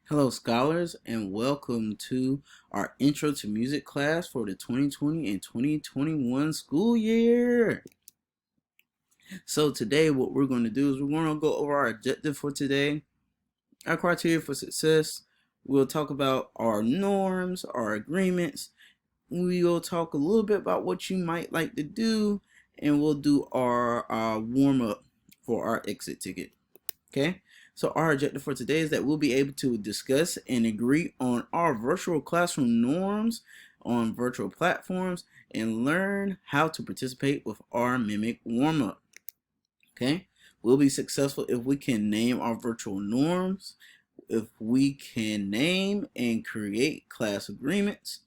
Hello, scholars, and welcome to our Intro to Music class for the 2020 and 2021 school year. So today what we're going to do is we're going to go over our objective for today, our criteria for success. We'll talk about our norms, our agreements. We'll talk a little bit about what you might like to do, and we'll do our warm-up for our exit ticket. Okay, so our objective for today is that we'll be able to discuss and agree on our virtual classroom norms on virtual platforms and learn how to participate with our Mimic warm-up. Okay, we'll be successful if we can name our virtual norms, if we can name and create class agreements,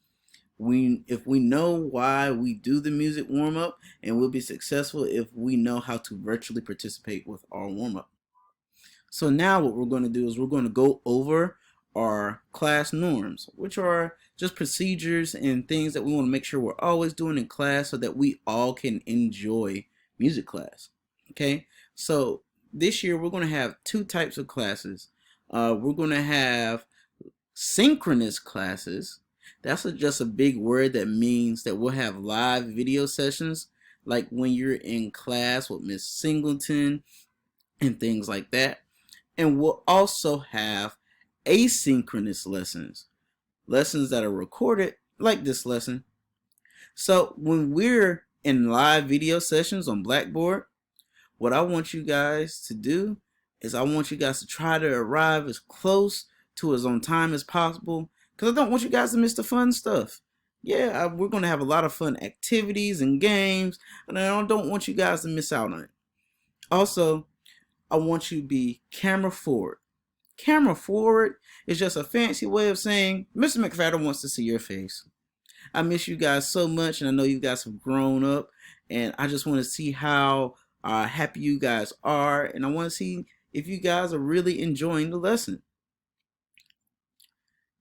if we know why we do the music warm-up, and we'll be successful if we know how to virtually participate with our warm-up. So now what we're going to do is we're going to go over our class norms, which are just procedures and things that we want to make sure we're always doing in class so that we all can enjoy music class. Okay, so this year we're going to have two types of classes. We're going to have synchronous classes. That's just a big word that means that we'll have live video sessions, like when you're in class with Miss Singleton and things like that. And we'll also have asynchronous lessons that are recorded, like this lesson. So when we're in live video sessions on Blackboard, what I want you guys to do is I want you guys to try to arrive as close to as on time as possible, because I don't want you guys to miss the fun stuff. Yeah, we're going to have a lot of fun activities and games, and I don't want you guys to miss out on it. Also, I want you to be camera forward. Camera forward is just a fancy way of saying Mr. McFadden wants to see your face. I miss you guys so much, and I know you guys have grown up, and I just want to see how happy you guys are, and I want to see if you guys are really enjoying the lesson.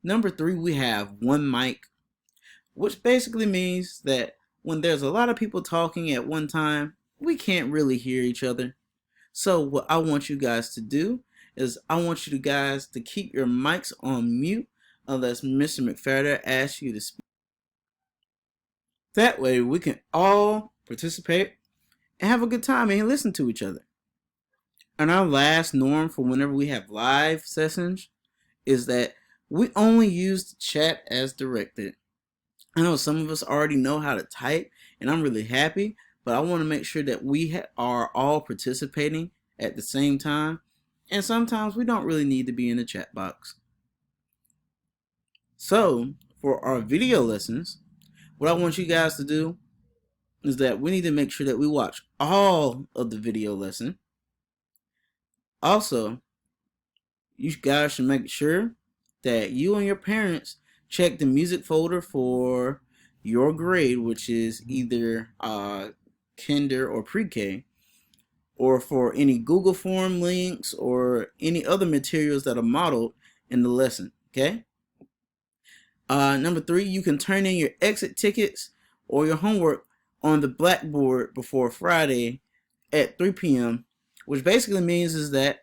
Number 3, we have one mic, which basically means that when there's a lot of people talking at one time, we can't really hear each other. So what I want you guys to do is I want you guys to keep your mics on mute unless Mr. McFadden asks you to speak. That way we can all participate and have a good time and listen to each other. And our last norm for whenever we have live sessions is that we only use the chat as directed. I know some of us already know how to type, and I'm really happy, but I want to make sure that we are all participating at the same time, and sometimes we don't really need to be in the chat box. So for our video lessons, what I want you guys to do is that we need to make sure that we watch all of the video lesson. Also, you guys should make sure that you and your parents check the music folder for your grade, which is either kinder or pre-K, or for any Google form links or any other materials that are modeled in the lesson. Okay. Number 3, you can turn in your exit tickets or your homework on the Blackboard before Friday at 3 p.m., which basically means is that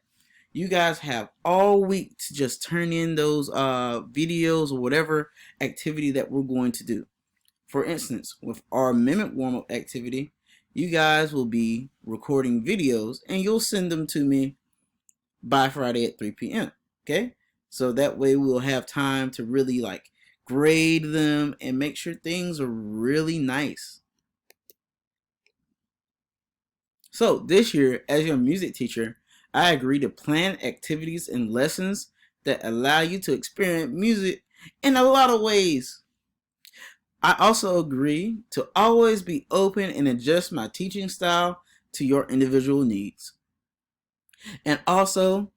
you guys have all week to just turn in those videos or whatever activity that we're going to do. For instance, with our Mimic warm-up activity, you guys will be recording videos and you'll send them to me by Friday at 3 p.m. Okay? So that way we'll have time to really grade them and make sure things are really nice. So this year, as your music teacher, I agree to plan activities and lessons that allow you to experience music in a lot of ways. I also agree to always be open and adjust my teaching style to your individual needs. And also,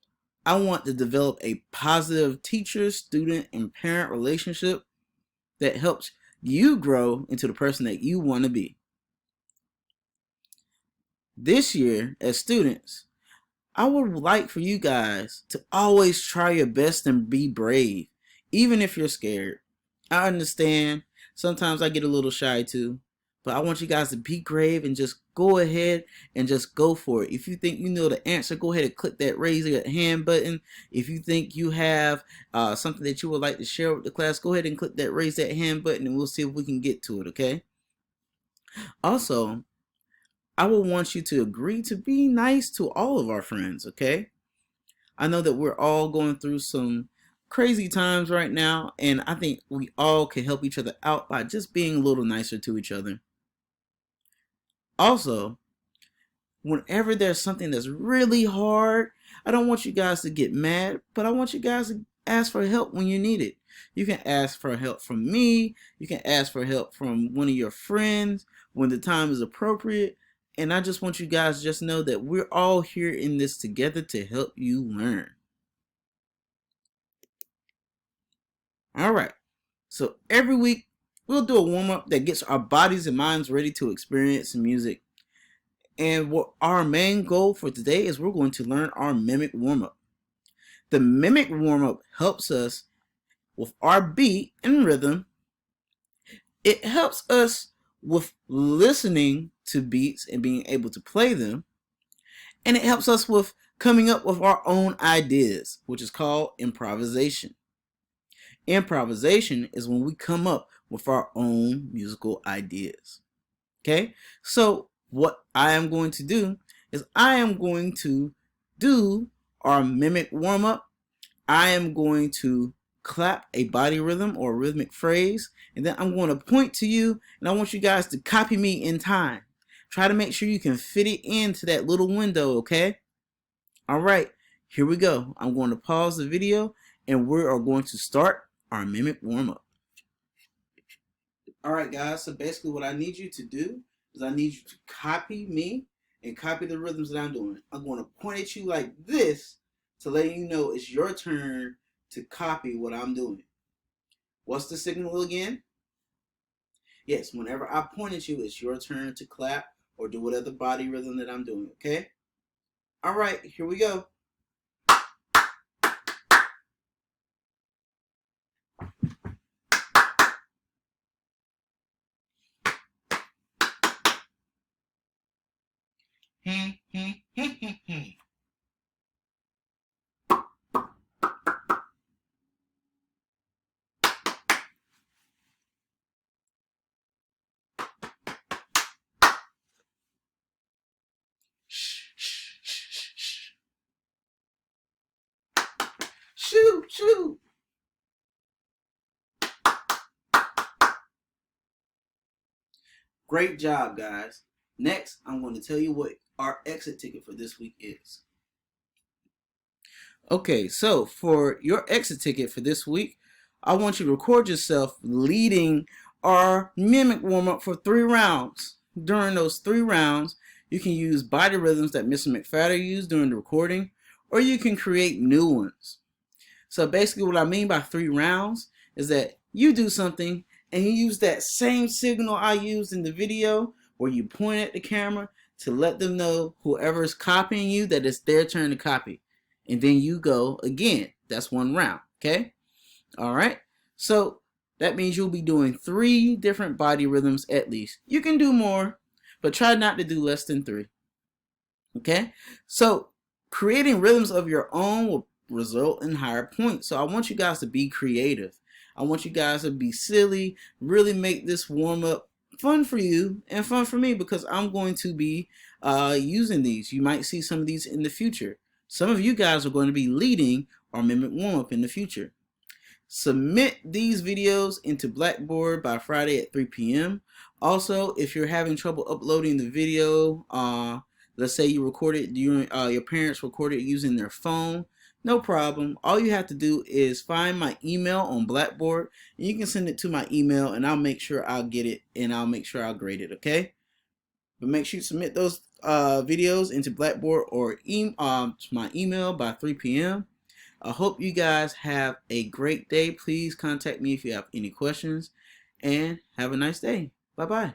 I want to develop a positive teacher, student, and parent relationship that helps you grow into the person that you want to be. This year, as students, I would like for you guys to always try your best and be brave, even if you're scared. I understand. Sometimes I get a little shy too, But I want you guys to be brave and just go ahead and just go for it. If you think you know the answer, go ahead and click that raise your hand button. If you think you have something that you would like to share with the class, go ahead and click that raise that hand button and we'll see if we can get to it, okay? Also, I will want you to agree to be nice to all of our friends, okay? I know that we're all going through some crazy times right now, and I think we all can help each other out by just being a little nicer to each other. Also, whenever there's something that's really hard, I don't want you guys to get mad, but I want you guys to ask for help when you need it. You can ask for help from me, you can ask for help from one of your friends when the time is appropriate, and I just want you guys to just know that we're all here in this together to help you learn. Alright, so every week we'll do a warm-up that gets our bodies and minds ready to experience some music. And what our main goal for today is we're going to learn our mimic warm-up. The mimic warm-up helps us with our beat and rhythm. It helps us with listening to beats and being able to play them. And it helps us with coming up with our own ideas, which is called improvisation. Improvisation is when we come up with our own musical ideas. Okay, so what I am going to do is I am going to do our mimic warm-up. I am going to clap a body rhythm or rhythmic phrase, and then I'm going to point to you, and I want you guys to copy me in time. Try to make sure you can fit it into that little window, okay? All right, here we go. I'm going to pause the video, and we are going to start our mimic warm-up. All right, guys, so basically what I need you to do is I need you to copy me and copy the rhythms that I'm doing. I'm going to point at you like this to let you know it's your turn to copy what I'm doing. What's the signal again? Yes, whenever I point at you, it's your turn to clap or do whatever body rhythm that I'm doing, okay? All right, here we go. Shoot, shoot. Great job, guys. Next, I'm going to tell you what our exit ticket for this week is. Okay, so for your exit ticket for this week, I want you to record yourself leading our mimic warm-up for 3 rounds. During those 3 rounds, you can use body rhythms that Mr. McFadder used during the recording, or you can create new ones. So basically what I mean by 3 rounds is that you do something and you use that same signal I used in the video where you point at the camera to let them know whoever's copying you that it's their turn to copy. And then you go again. That's 1 round, okay? All right, so that means you'll be doing 3 different body rhythms at least. You can do more, but try not to do less than 3, okay? So creating rhythms of your own will result in higher points. So I want you guys to be creative. I want you guys to be silly, really make this warm-up fun for you and fun for me because I'm going to be using these. You might see some of these in the future. Some of you guys are going to be leading our mimic warm-up in the future. Submit these videos into Blackboard by Friday at 3 p.m. Also, if you're having trouble uploading the video, let's say you recorded, your parents recorded using their phone, no problem. All you have to do is find my email on Blackboard, and you can send it to my email, and I'll make sure I'll get it, and I'll make sure I'll grade it, okay? But make sure you submit those videos into Blackboard or to my email by 3 p.m. I hope you guys have a great day. Please contact me if you have any questions, and have a nice day. Bye-bye.